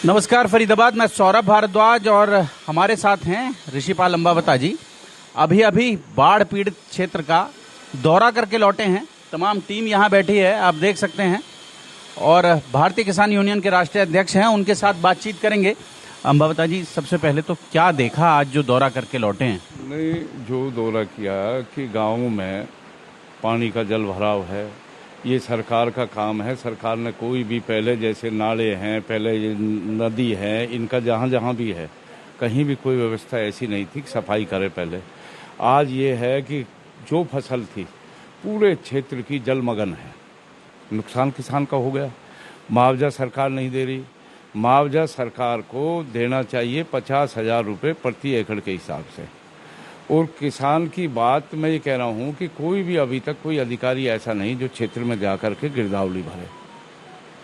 नमस्कार फरीदाबाद, मैं सौरभ भारद्वाज और हमारे साथ हैं ऋषिपाल अंबावता जी। अभी अभी बाढ़ पीड़ित क्षेत्र का दौरा करके लौटे हैं। तमाम टीम यहाँ बैठी है, आप देख सकते हैं, और भारतीय किसान यूनियन के राष्ट्रीय अध्यक्ष हैं, उनके साथ बातचीत करेंगे। अंबावता जी, सबसे पहले तो क्या देखा आज जो दौरा करके लौटे हैं? नहीं, जो दौरा किया कि गाँव में पानी का जल भराव है, ये सरकार का काम है। सरकार ने कोई भी पहले जैसे नाले हैं, पहले ये नदी है, इनका जहाँ जहाँ भी है कहीं भी कोई व्यवस्था ऐसी नहीं थी कि सफाई करे पहले। आज ये है कि जो फसल थी पूरे क्षेत्र की जलमग्न है। नुकसान किसान का हो गया, मुआवजा सरकार नहीं दे रही। मुआवजा सरकार को देना चाहिए 50,000 रुपये प्रति एकड़ के हिसाब से। और किसान की बात मैं ये कह रहा हूँ कि कोई भी अभी तक कोई अधिकारी ऐसा नहीं जो क्षेत्र में जा कर के गिरदावली भरे।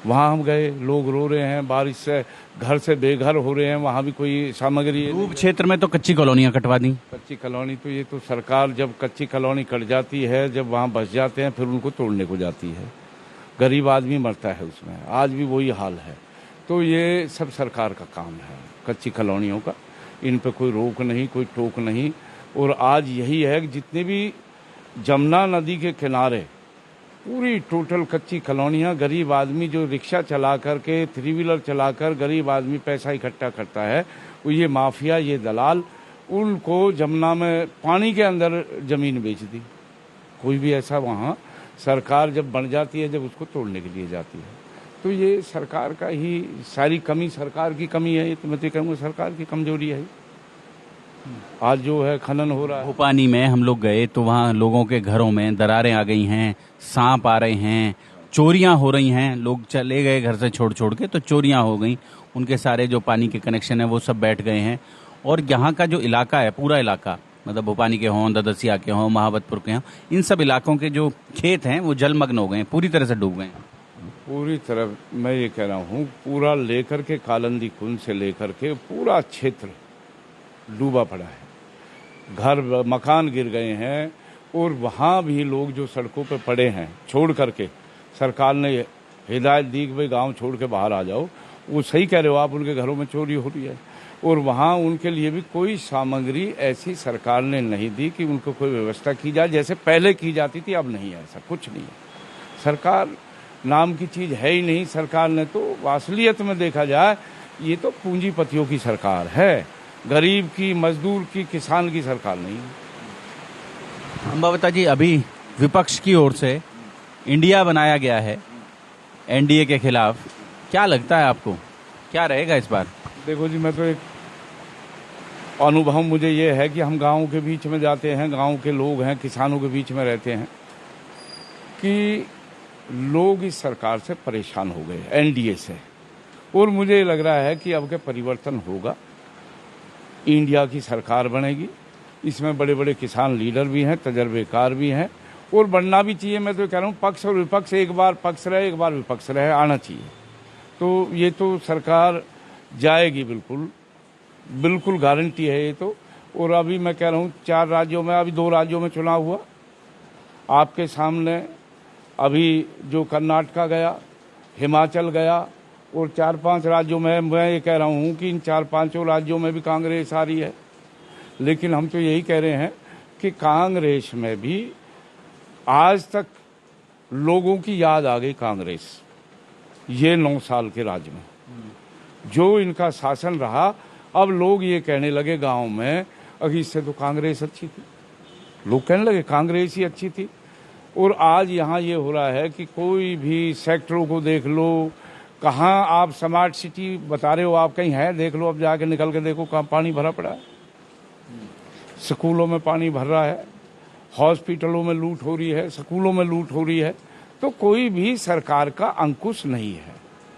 वहाँ हम गए, लोग रो रहे हैं, बारिश से घर से बेघर हो रहे हैं, वहाँ भी कोई सामग्री। क्षेत्र में तो कच्ची कॉलोनियाँ कटवा दी। कच्ची कॉलोनी तो ये तो सरकार जब कच्ची कॉलोनी कट जाती है, जब वहाँ बस जाते हैं, फिर उनको तोड़ने को जाती है। गरीब आदमी मरता है उसमें, आज भी वही हाल है। तो ये सब सरकार का काम है, कच्ची कॉलोनियों का। इन पर कोई रोक नहीं, कोई टोक नहीं। और आज यही है कि जितने भी जमुना नदी के किनारे पूरी टोटल कच्ची कॉलोनियाँ, गरीब आदमी जो रिक्शा चला कर के, थ्री व्हीलर चला कर गरीब आदमी पैसा इकट्ठा करता है, वो ये माफिया, ये दलाल, उनको जमुना में पानी के अंदर ज़मीन बेच दी। कोई भी ऐसा वहाँ सरकार जब बन जाती है, जब उसको तोड़ने के लिए जाती है, तो ये सरकार का ही सारी कमी, सरकार की कमी है। ये तो मैं तो कहूँगा सरकार की कमजोरी है। आज जो है खनन हो रहा है। भोपानी में हम लोग गए तो वहाँ लोगों के घरों में दरारें आ गई हैं, सांप आ रहे हैं, चोरियां हो रही हैं। लोग चले गए घर से छोड़ के, तो चोरियां हो गई। उनके सारे जो पानी के कनेक्शन है वो सब बैठ गए हैं। और यहाँ का जो इलाका है, पूरा इलाका, मतलब भोपानी के हों, ददसिया के हों, महाबतपुर के हों, इन सब इलाकों के जो खेत हैं वो जलमग्न हो गए, पूरी तरह से डूब गए। पूरी तरह मैं ये कह रहा हूँ, पूरा लेकर के कालंदी कुंड से लेकर के पूरा क्षेत्र डूबा पड़ा है। घर मकान गिर गए हैं। और वहाँ भी लोग जो सड़कों पे पड़े हैं, छोड़ करके सरकार ने हिदायत दी कि भाई गांव छोड़ के बाहर आ जाओ। वो सही कह रहे हो आप, उनके घरों में चोरी हो रही है। और वहाँ उनके लिए भी कोई सामग्री ऐसी सरकार ने नहीं दी कि उनको कोई व्यवस्था की जाए, जैसे पहले की जाती थी। अब नहीं है, ऐसा कुछ नहीं है। सरकार नाम की चीज़ है ही नहीं। सरकार ने तो असलियत में देखा जाए, ये तो पूंजीपतियों की सरकार है, गरीब की, मजदूर की, किसान की सरकार नहीं है। अंबावता जी, अभी विपक्ष की ओर से इंडिया बनाया गया है एनडीए के खिलाफ, क्या लगता है आपको, क्या रहेगा इस बार? देखो जी, मैं तो एक अनुभव मुझे ये है कि हम गाँव के बीच में जाते हैं, गाँव के लोग हैं, किसानों के बीच में रहते हैं, कि लोग इस सरकार से परेशान हो गए, एनडीए से। और मुझे लग रहा है कि अब के परिवर्तन होगा, इंडिया की सरकार बनेगी। इसमें बड़े बड़े किसान लीडर भी हैं, तजर्बेकार भी हैं, और बनना भी चाहिए। मैं तो कह रहा हूँ, पक्ष और विपक्ष, एक बार पक्ष रहे, एक बार विपक्ष रहे, आना चाहिए। तो ये तो सरकार जाएगी, बिल्कुल बिल्कुल गारंटी है ये तो। और अभी मैं कह रहा हूँ 4 राज्यों में, अभी 2 राज्यों में चुनाव हुआ आपके सामने। अभी जो कर्नाटका गया, हिमाचल गया, और 4-5 राज्यों में मैं ये कह रहा हूँ कि इन 4-5 राज्यों में भी कांग्रेस आ रही है। लेकिन हम तो यही कह रहे हैं कि कांग्रेस में भी आज तक लोगों की याद आ गई कांग्रेस। ये 9 साल के राज में जो इनका शासन रहा, अब लोग ये कहने लगे गांव में, अभी इससे तो कांग्रेस अच्छी थी। लोग कहने लगे कांग्रेस ही अच्छी थी। और आज यहाँ ये हो रहा है कि कोई भी सेक्टरों को देख लो, कहाँ आप स्मार्ट सिटी बता रहे हो, आप कहीं है देख लो, अब जाके निकल के देखो कहाँ पानी भरा पड़ा है। स्कूलों में पानी भर रहा है, हॉस्पिटलों में लूट हो रही है, स्कूलों में लूट हो रही है। तो कोई भी सरकार का अंकुश नहीं है,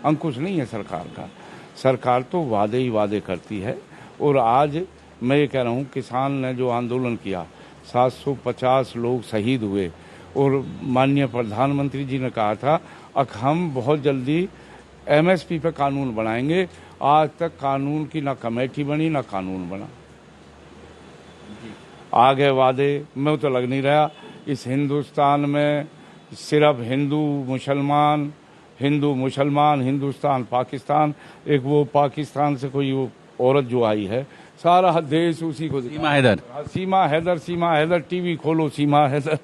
अंकुश नहीं है सरकार का। सरकार तो वादे ही वादे करती है। और आज मैं ये कह रहा हूँ, किसान ने जो आंदोलन किया, 750 लोग शहीद हुए। और माननीय प्रधानमंत्री जी ने कहा था अब हम बहुत जल्दी एमएसपी पे कानून बनाएंगे। आज तक कानून की ना कमेटी बनी, ना कानून बना। आगे वादे में तो लग नहीं रहा। इस हिंदुस्तान में सिर्फ हिंदू, मुसलमान हिंदू मुसलमान, हिंदुस्तान पाकिस्तान, एक वो पाकिस्तान से कोई वो औरत जो आई है, सारा देश उसी को सीमा हैदर, सीमा हैदर टीवी खोलो सीमा हैदर।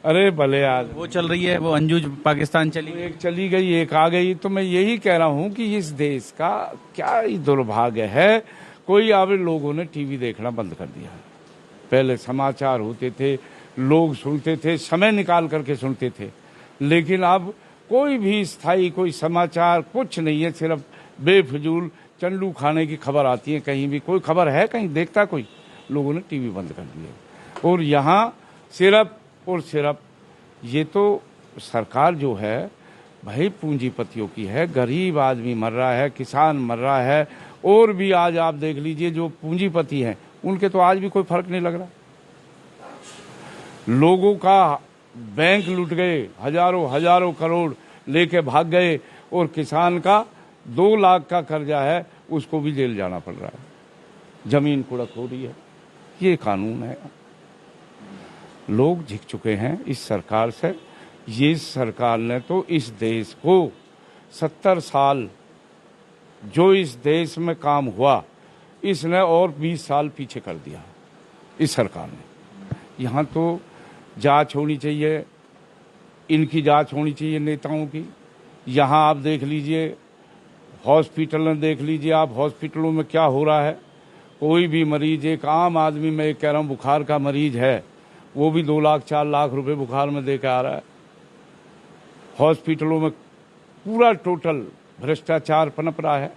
अरे भले यार, वो चल रही है, वो अंजू पाकिस्तान चली गई। एक चली गई एक आ गई। तो मैं यही कह रहा हूं कि इस देश का क्या ही दुर्भाग्य है, कोई अब लोगों ने टीवी देखना बंद कर दिया। पहले समाचार होते थे, लोग सुनते थे, समय निकाल करके सुनते थे, लेकिन अब कोई भी स्थायी कोई समाचार कुछ नहीं है, सिर्फ बेफिजूल चंडू खाने की खबर आती है। कहीं भी कोई खबर है, कहीं देखता कोई? लोगों ने टीवी बंद कर दिया। और यहाँ सिर्फ और सिर्फ ये तो सरकार जो है भाई पूंजीपतियों की है, गरीब आदमी मर रहा है, किसान मर रहा है। और भी आज आप देख लीजिए जो पूंजीपति हैं उनके तो आज भी कोई फर्क नहीं लग रहा। लोगों का बैंक लूट गए, हजारों करोड़ लेके भाग गए, और किसान का 2 लाख का कर्जा है, उसको भी जेल जाना पड़ रहा है। जमीन कुड़क हो रही है। ये कानून है। लोग झिक चुके हैं इस सरकार से। ये सरकार ने तो इस देश को 70 साल जो इस देश में काम हुआ, इसने और 20 साल पीछे कर दिया इस सरकार ने। यहाँ तो जांच होनी चाहिए, इनकी जांच होनी चाहिए नेताओं की। यहाँ आप देख लीजिए, हॉस्पिटल में देख लीजिए आप, हॉस्पिटलों में क्या हो रहा है। कोई भी मरीज, एक आम आदमी, मैं एक कह रहा हूँ बुखार का मरीज है, वो भी 2 लाख 4 लाख रुपए बुखार में दे के आ रहा है। हॉस्पिटलों में पूरा टोटल भ्रष्टाचार पनप रहा है।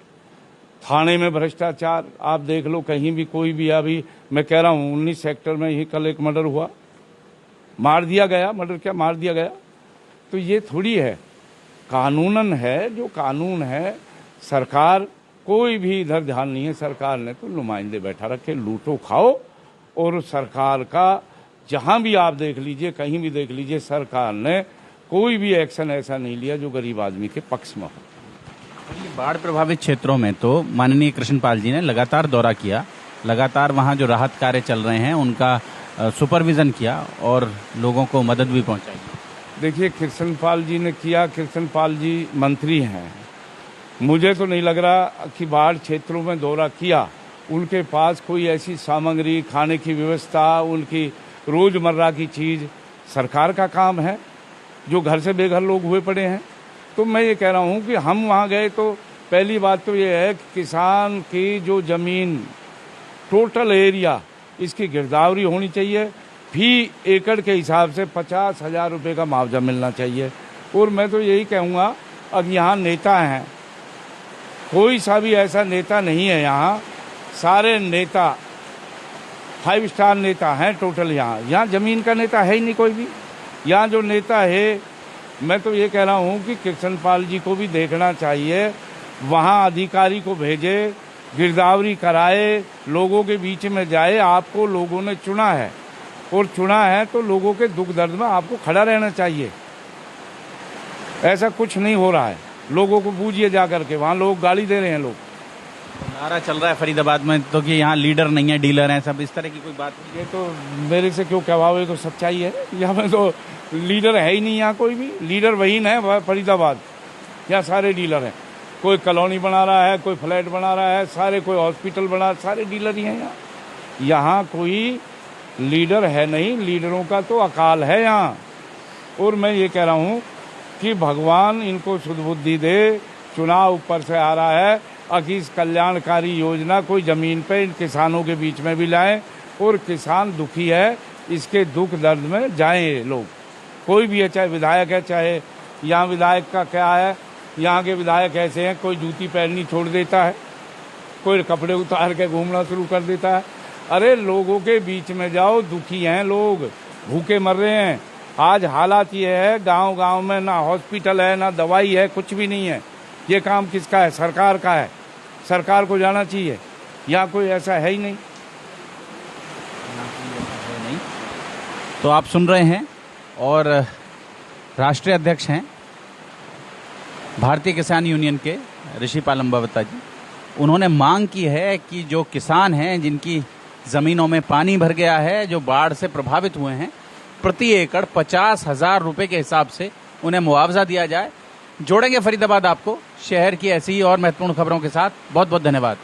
थाने में भ्रष्टाचार आप देख लो, कहीं भी कोई भी। अभी मैं कह रहा हूँ 19 सेक्टर में ही कल एक मर्डर हुआ, मार दिया गया। मर्डर क्या, मार दिया गया। तो ये थोड़ी है, कानूनन है जो कानून है। सरकार कोई भी इधर ध्यान नहीं है। सरकार ने तो नुमाइंदे बैठा रखे, लूटो खाओ। और सरकार का जहां भी आप देख लीजिए, कहीं भी देख लीजिए, सरकार ने कोई भी एक्शन ऐसा नहीं लिया जो गरीब आदमी के पक्ष में हो। बाढ़ प्रभावित क्षेत्रों में तो माननीय कृष्णपाल जी ने लगातार दौरा किया, लगातार वहां जो राहत कार्य चल रहे हैं उनका सुपरविजन किया और लोगों को मदद भी पहुंचाई। देखिए, कृष्णपाल जी ने किया। कृष्णपाल जी मंत्री हैं। मुझे तो नहीं लग रहा कि बाढ़ क्षेत्रों में दौरा किया। उनके पास कोई ऐसी सामग्री, खाने की व्यवस्था, उनकी रोजमर्रा की चीज सरकार का काम है, जो घर से बेघर लोग हुए पड़े हैं। तो मैं ये कह रहा हूँ कि हम वहाँ गए तो पहली बात तो ये है कि किसान की जो जमीन, टोटल एरिया, इसकी गिरदावरी होनी चाहिए। फी एकड़ के हिसाब से 50,000 रुपये का मुआवजा मिलना चाहिए। और मैं तो यही कहूँगा, अब यहाँ नेता हैं, कोई सा भी ऐसा नेता नहीं है यहाँ, सारे नेता 5 स्टार नेता हैं टोटल। यहाँ जमीन का नेता है ही नहीं कोई भी। यहाँ जो नेता है, मैं तो ये कह रहा हूँ कि कृष्णपाल जी को भी देखना चाहिए, वहाँ अधिकारी को भेजे, गिरदावरी कराए, लोगों के बीच में जाए। आपको लोगों ने चुना है, और चुना है तो लोगों के दुख दर्द में आपको खड़ा रहना चाहिए। ऐसा कुछ नहीं हो रहा है। लोगों को बूझिए जा करके, वहाँ लोग गाली दे रहे हैं। लोग नारा चल रहा है फरीदाबाद में तो कि यहाँ लीडर नहीं है, डीलर हैं सब, इस तरह की कोई बात नहीं। ये तो मेरे से क्यों कहवाओ, ये तो सच्चाई है। यहाँ में तो लीडर है ही नहीं। यहाँ कोई भी लीडर वही है फरीदाबाद। यहाँ सारे डीलर हैं। कोई कॉलोनी बना रहा है, कोई फ्लैट बना रहा है, सारे कोई हॉस्पिटल बना, सारे डीलर ही हैं यहाँ। यहाँ कोई लीडर है नहीं। लीडरों का तो अकाल है यहाँ। और मैं ये कह रहा हूँ कि भगवान इनको सुधबुद्धि दे। चुनाव ऊपर से आ रहा है, अकीस कल्याणकारी योजना कोई जमीन पे इन किसानों के बीच में भी लाएं। और किसान दुखी है, इसके दुख दर्द में जाएं लोग। कोई भी है, चाहे विधायक है, चाहे यहाँ विधायक का क्या है, यहाँ के विधायक ऐसे हैं, कोई जूती पहननी छोड़ देता है, कोई कपड़े उतार के घूमना शुरू कर देता है। अरे लोगों के बीच में जाओ, दुखी हैं लोग, भूखे मर रहे हैं। आज हालात ये है, गांव गांव में ना हॉस्पिटल है, ना दवाई है, कुछ भी नहीं है। ये काम किसका है? सरकार का है। सरकार को जाना चाहिए। यहाँ कोई ऐसा है ही नहीं। तो आप सुन रहे हैं, और राष्ट्रीय अध्यक्ष हैं भारतीय किसान यूनियन के ऋषिपाल अम्बावता जी। उन्होंने मांग की है कि जो किसान हैं, जिनकी जमीनों में पानी भर गया है, जो बाढ़ से प्रभावित हुए हैं, प्रति एकड़ 50,000 रुपए के हिसाब से उन्हें मुआवजा दिया जाए। जोड़ेंगे फरीदाबाद आपको शहर की ऐसी ही और महत्वपूर्ण खबरों के साथ। बहुत बहुत धन्यवाद।